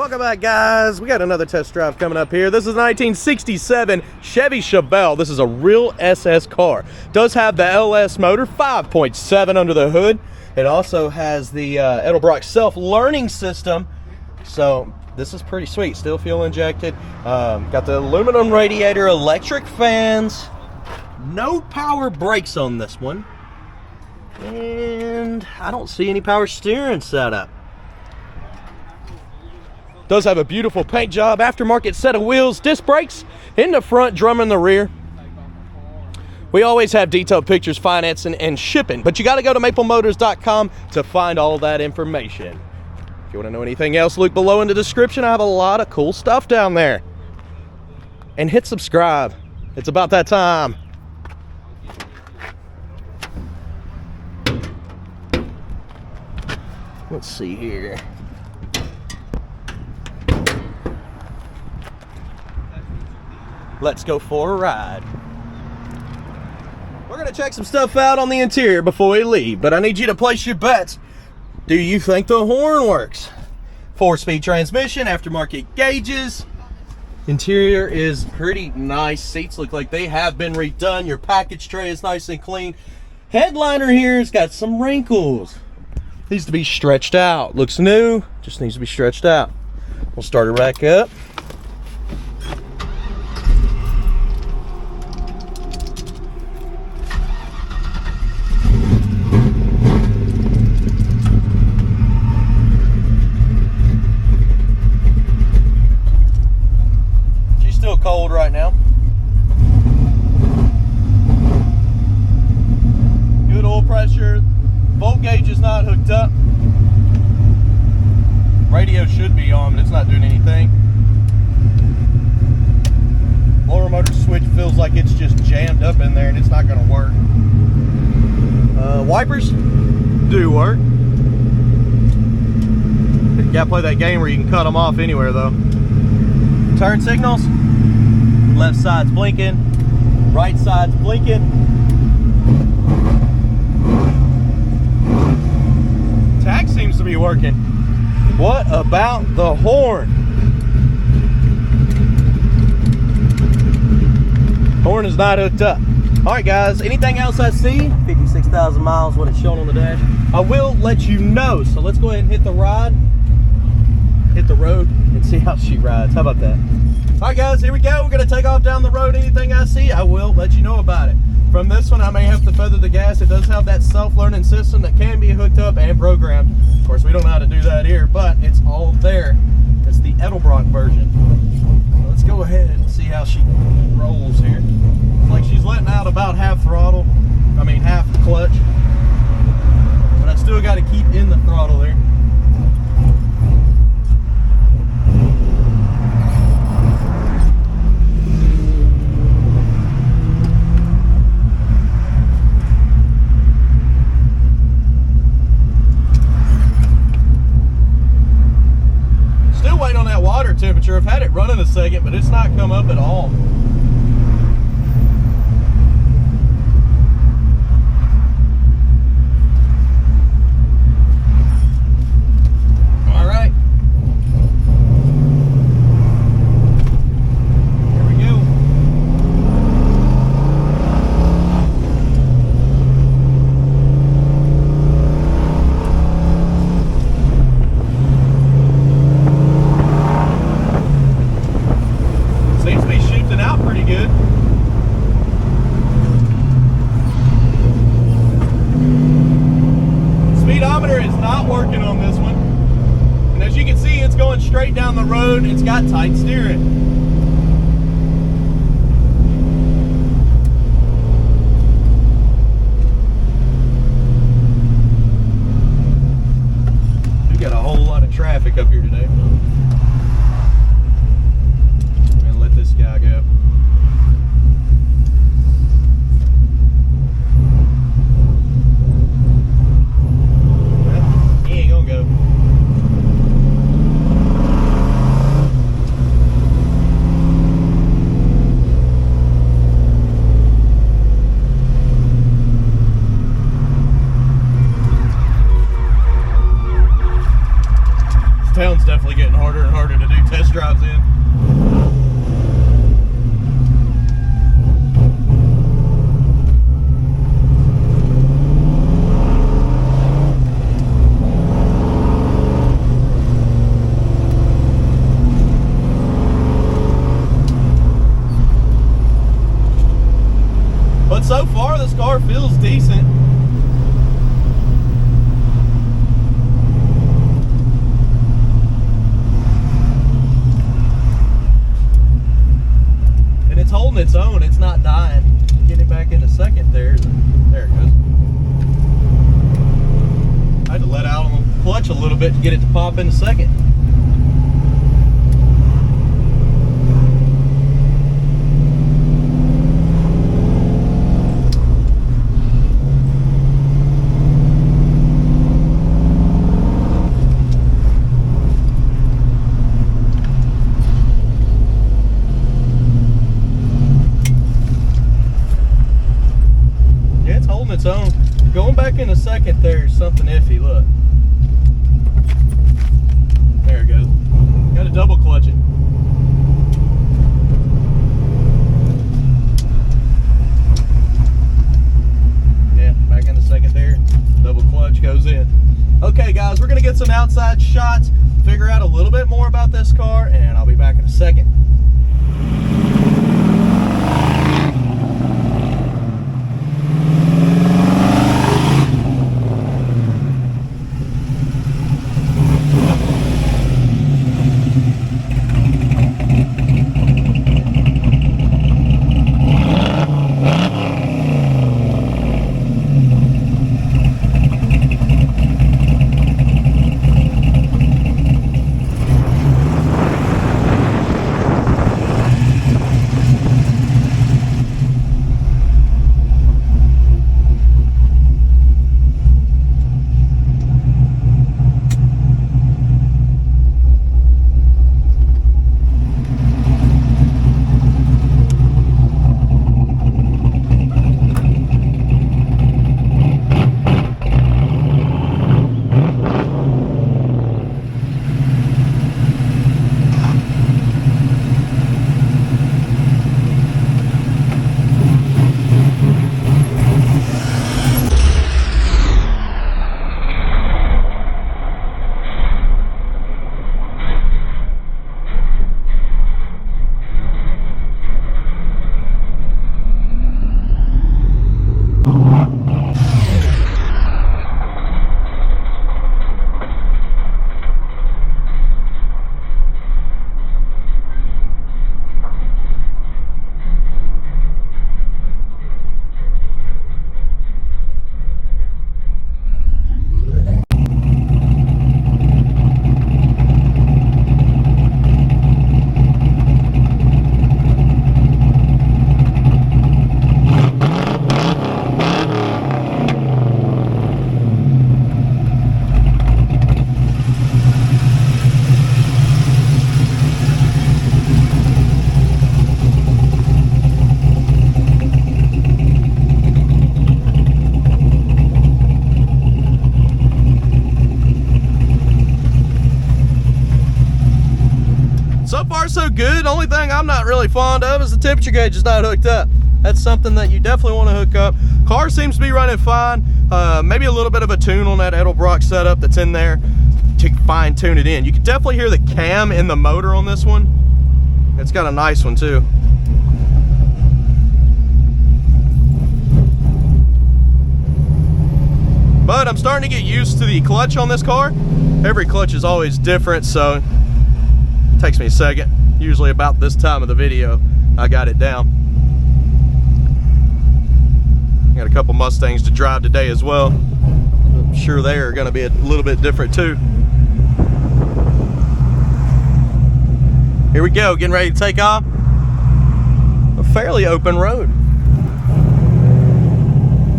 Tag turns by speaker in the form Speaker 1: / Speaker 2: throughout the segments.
Speaker 1: Welcome back, guys. We got another test drive coming up here. This is a 1967 Chevy Chevelle. This is a real SS car. Does have the LS motor, 5.7 under the hood. It also has the Edelbrock self-learning system. So this is pretty sweet. Still fuel injected. Got the aluminum radiator, electric fans. No power brakes on this one. And I don't see any power steering setup. Does have a beautiful paint job, aftermarket set of wheels, disc brakes in the front, drum in the rear. We always have detailed pictures, financing, and shipping, but you got to go to maplemotors.com to find all that information. If you want to know anything else, look below in the description. I have a lot of cool stuff down there. And hit subscribe. It's about that time. Let's see here. Let's go for a ride. We're gonna check some stuff out on the interior before we leave, but I need you to place your bets. Do you think the horn works? 4-speed transmission, aftermarket gauges. Interior is pretty nice. Seats look like they have been redone. Your package tray is nice and clean. Headliner here has got some wrinkles. Needs to be stretched out. Looks new, just needs to be stretched out. We'll start it back up. Cold right now. Good oil pressure. Volt gauge is not hooked up. Radio should be on, but it's not doing anything. Blower motor switch feels like it's just jammed up in there and it's not going to work. Wipers do work. You got to play that game where you can cut them off anywhere though. Turn signals. Left side's blinking, right side's blinking. Tach seems to be working. What about the horn? Horn is not hooked up. All right, guys, anything else I see? 56,000 miles, what it's showing on the dash. I will let you know. So let's go ahead and hit the ride, hit the road, and see how she rides. How about that? All right, guys, here we go. We're going to take off down the road. Anything I see, I will let you know about it. From this one, I may have to feather the gas. It does have that self-learning system that can be hooked up and programmed. Of course, we don't know how to do that here, but it's all there. It's the Edelbrock version. So let's go ahead and see how she rolls here. It's like she's letting out about half throttle. I mean, half clutch. But I still got to keep in the throttle there. Temperature. I've had it running a second, but it's not come up at all. All right. Here we go. Seems to be shifting out pretty good. Speedometer is not working on this one. And as you can see, it's going straight down the road. It's got tight steering. We've got a whole lot of traffic up here today. This guy go. Well, he ain't gonna go. bit to get it to pop in a second. Its own. Going back in a second, there's something iffy. Look, there it goes. Got to double clutch it. Yeah, back in the second there. Double clutch goes in. Okay, guys, we're gonna get some outside shots, figure out a little bit more about this car, and I'll be back in a second. So good. Only thing I'm not really fond of is the temperature gauge is not hooked up. That's something that you definitely want to hook up. Car seems to be running fine. Maybe a little bit of a tune on that Edelbrock setup that's in there to fine tune it in. You can definitely hear the cam in the motor on this one. It's got a nice one too. But I'm starting to get used to the clutch on this car. Every clutch is always different, so it takes me a second. Usually about this time of the video, I got it down. Got a couple Mustangs to drive today as well. I'm sure they are going to be a little bit different too. Here we go, getting ready to take off. A fairly open road.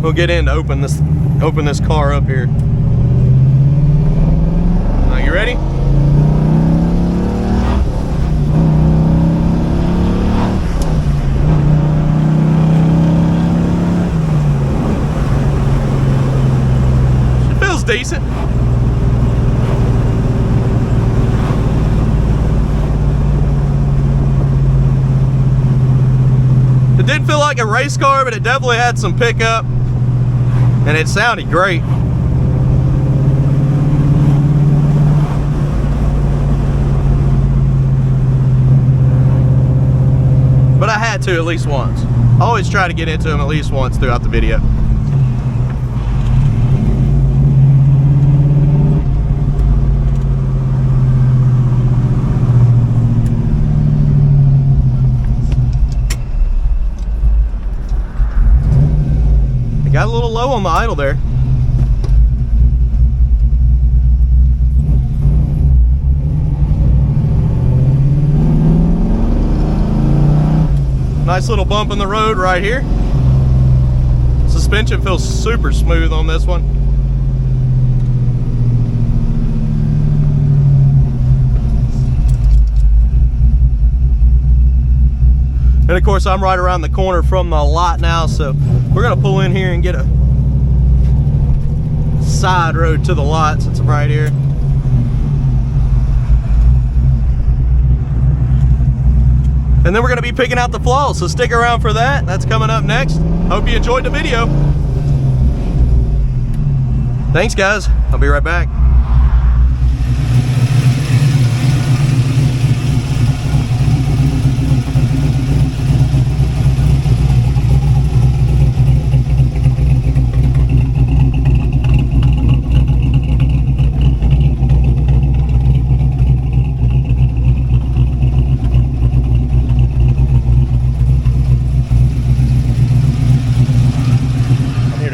Speaker 1: We'll get in to open this car up here. Are you ready? Decent. It didn't feel like a race car, but it definitely had some pickup, and it sounded great. But I had to at least once. I always try to get into them at least once throughout the video. Got a little low on the idle there. Nice little bump in the road right here. Suspension feels super smooth on this one. And of course, I'm right around the corner from the lot now, so we're gonna pull in here and get a side road to the lot since I'm right here. And then we're gonna be picking out the flaws, so stick around for that. That's coming up next. Hope you enjoyed the video. Thanks, guys. I'll be right back.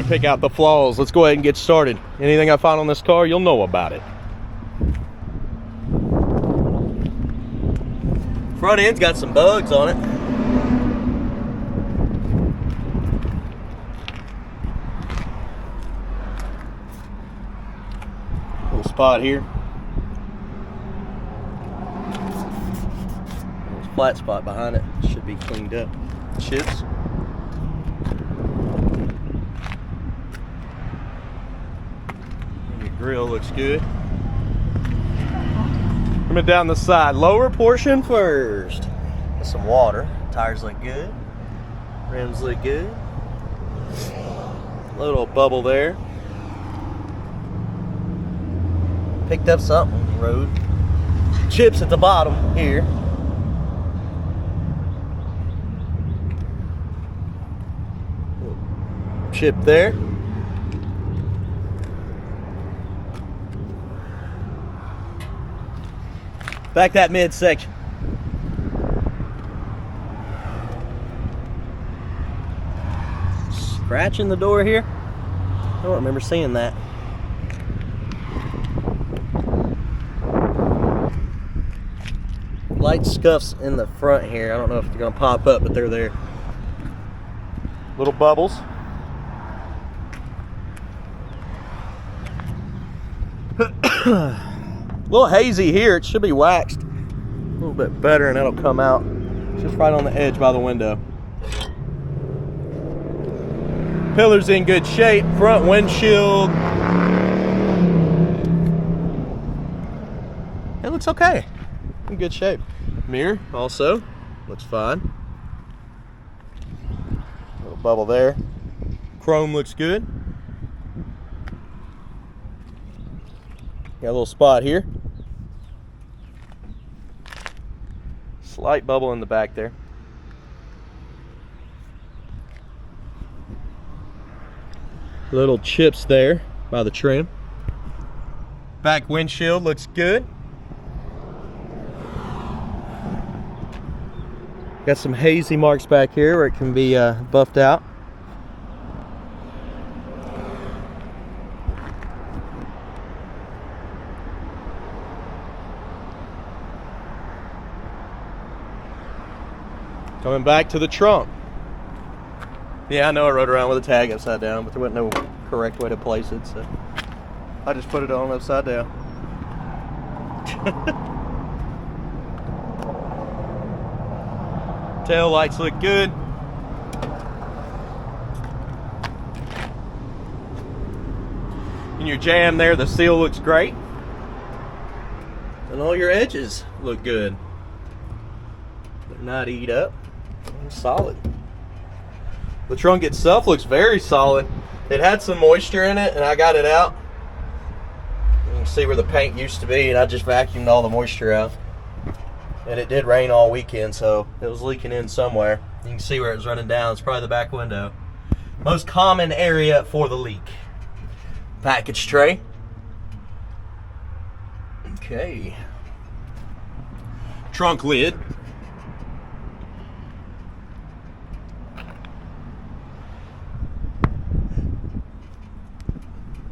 Speaker 1: Pick out the flaws. Let's go ahead and get started. Anything I find on this car, you'll know about it. Front end's got some bugs on it. Little spot here. There's a flat spot behind it. Should be cleaned up. Chips. Grill looks good. Coming down the side, lower portion first. Get some water. Tires look good. Rims look good. Little bubble there. Picked up something on the road. Chips at the bottom here. Chip there. Back that midsection. Scratch in the door here. I don't remember seeing that. Light scuffs in the front here. I don't know if they're gonna pop up, but they're there. Little bubbles. A little hazy here. It should be waxed a little bit better and it'll come out. It's just right on the edge by the window. Pillar's in good shape. Front windshield. It looks okay. In good shape. Mirror also looks fine. Little bubble there. Chrome looks good. Got a little spot here. Slight bubble in the back there. Little chips there by the trim. Back windshield looks good. Got some hazy marks back here where it can be buffed out. Coming back to the trunk. Yeah, I know I rode around with a tag upside down, but there wasn't no correct way to place it, so I just put it on upside down. Tail lights look good. In your jam there, the seal looks great. And all your edges look good. They're not eat up. They're solid. The trunk itself looks very solid. It had some moisture in it and I got it out. You can see where the paint used to be and I just vacuumed all the moisture out. And it did rain all weekend, so it was leaking in somewhere. You can see where it was running down. It's probably the back window. Most common area for the leak. Package tray. Okay. Trunk lid.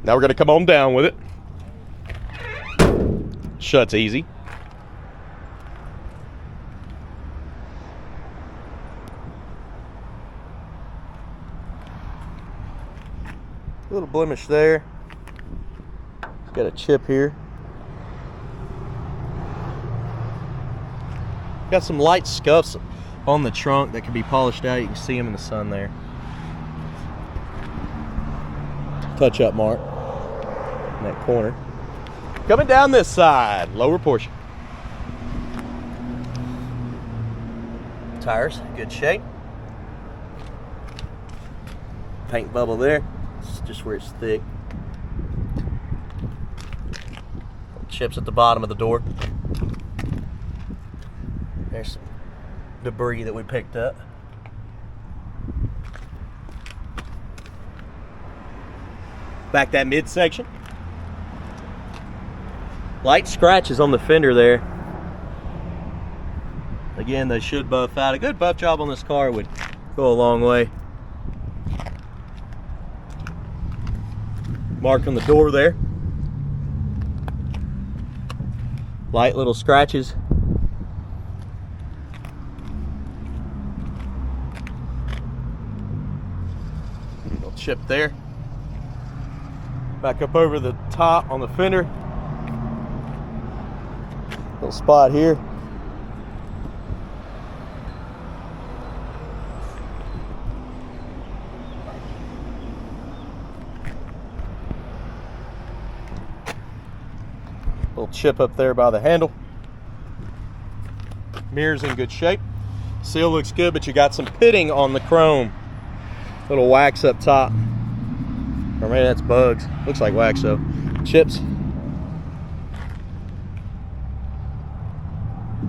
Speaker 1: Now we're going to come on down with it. Shuts easy. A little blemish there. It's got a chip here. Got some light scuffs on the trunk that can be polished out. You can see them in the sun there. Touch up mark in that corner. Coming down this side, lower portion. Tires, good shape. Paint bubble there. It's just where it's thick. Chips at the bottom of the door. There's some debris that we picked up. Back that midsection. Light scratches on the fender there. Again, they should buff out. A good buff job on this car would go a long way. Mark on the door there. Light little scratches. Little chip there. Back up over the top on the fender. Little spot here. Little chip up there by the handle. Mirror's in good shape. Seal looks good, but you got some pitting on the chrome. Little wax up top. Or maybe that's bugs. Looks like wax though. Chips.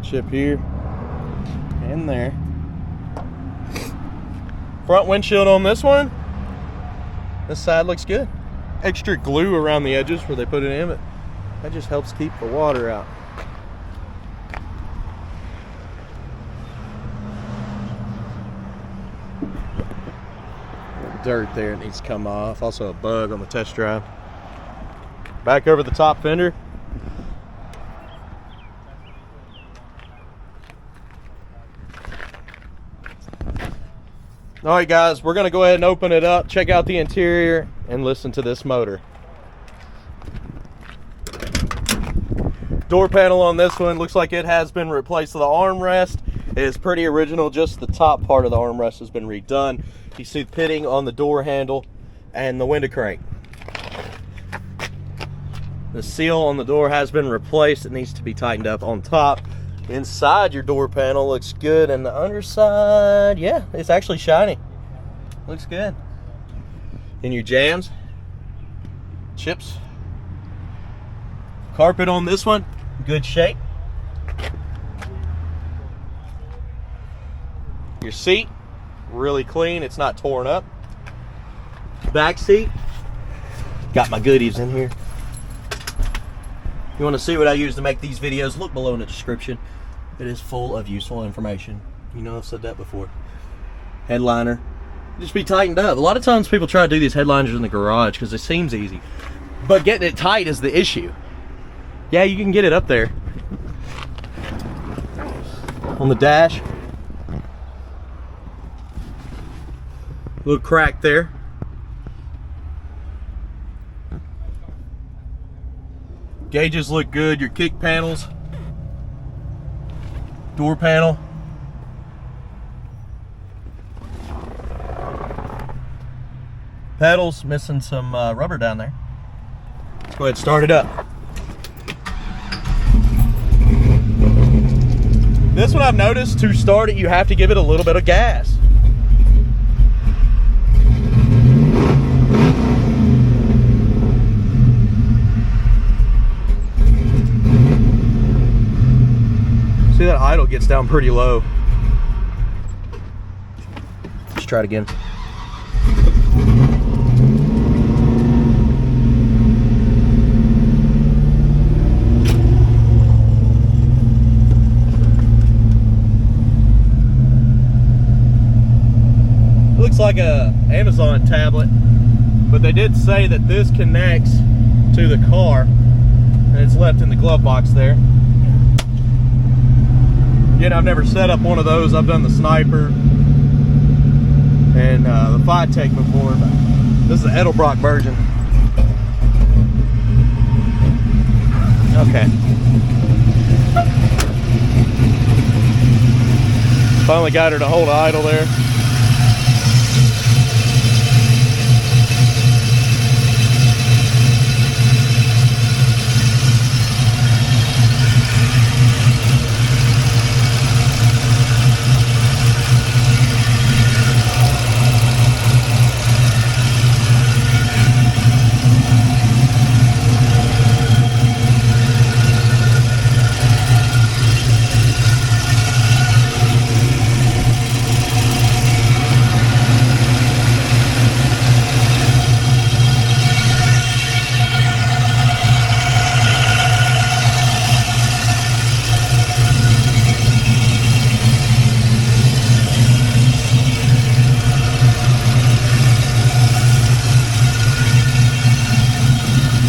Speaker 1: Chip here and there. Front windshield on this one. This side looks good. Extra glue around the edges where they put it in, but that just helps keep the water out. Dirt there, it needs to come off. Also a bug on the test drive. Back over the top fender. All right guys, we're gonna go ahead and open it up, check out the interior, and listen to this motor. Door panel on this one looks like it has been replaced with the armrest. It is pretty original, just the top part of the armrest has been redone. You see the pitting on the door handle and the window crank. The seal on the door has been replaced. It needs to be tightened up on top. Inside your door panel looks good, and the underside, yeah, it's actually shiny. Looks good. In your jams, chips. Carpet on this one, good shape. Your seat, really clean, it's not torn up. Back seat, got my goodies in here. You want to see what I use to make these videos, look below in the description. It is full of useful information. You know I've said that before. Headliner, just be tightened up. A lot of times people try to do these headliners in the garage because it seems easy, but getting it tight is the issue. Yeah, you can get it up there. On the dash, little crack there. Gauges look good. Your kick panels, door panel, pedals missing some rubber down there. Let's go ahead and start it up. This one I've noticed, to start it you have to give it a little bit of gas. See, that idle gets down pretty low. Let's try it again. Looks like a Amazon tablet, but they did say that this connects to the car and it's left in the glove box there. Again, I've never set up one of those. I've done the Sniper and the Five Tech before, but This is the Edelbrock version. Okay. Finally got her to hold idle there.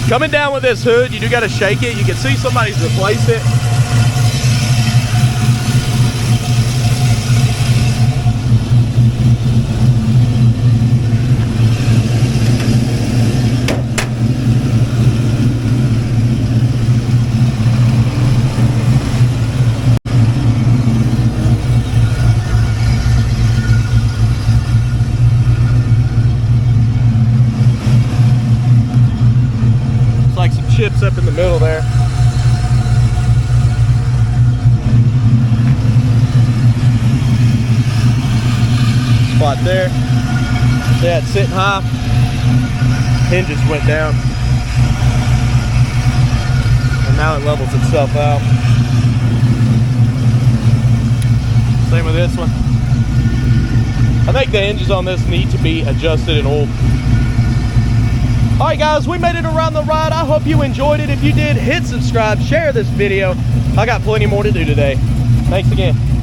Speaker 1: Coming down with this hood, you do got to shake it. You can see somebody's replaced it. Chips up in the middle there. Spot there. See that sitting high? Hinges went down. And now it levels itself out. Same with this one. I think the hinges on this need to be adjusted and oiled. Alright guys, we made it around the ride. I hope you enjoyed it. If you did, hit subscribe, share this video. I got plenty more to do today. Thanks again.